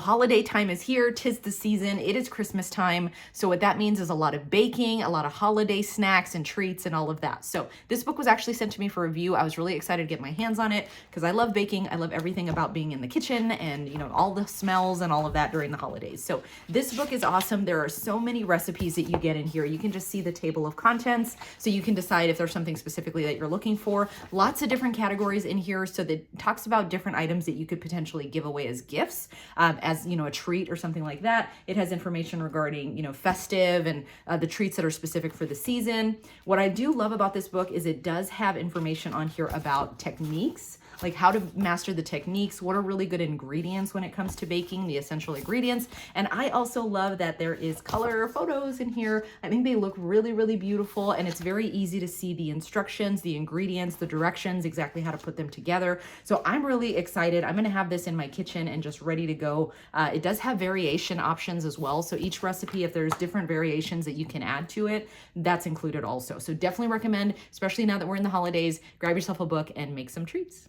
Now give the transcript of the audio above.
Holiday time is here, 'tis the season, it is Christmas time. So what that means is a lot of baking, a lot of holiday snacks and treats and all of that. So this book was actually sent to me for review. I was really excited to get my hands on it because I love baking. I love everything about being in the kitchen and, you know, all the smells and all of that during the holidays. So this book is awesome. There are so many recipes that you get in here. You can just see the table of contents so you can decide if there's something specifically that you're looking for. Lots of different categories in here. So that talks about different items that you could potentially give away as gifts, as, you know, a treat or something like that. It has information regarding, you know, festive and the treats that are specific for the season. What I do love about this book is it does have information on here about techniques, like how to master the techniques, what are really good ingredients when it comes to baking, the essential ingredients. And I also love that there is color photos in here. I think they look really, really beautiful, and it's very easy to see the instructions, the ingredients, the directions, exactly how to put them together. So I'm really excited. I'm gonna have this in my kitchen and just ready to go. It does have variation options as well. So each recipe, if there's different variations that you can add to it, that's included also. So definitely recommend, especially now that we're in the holidays, grab yourself a book and make some treats.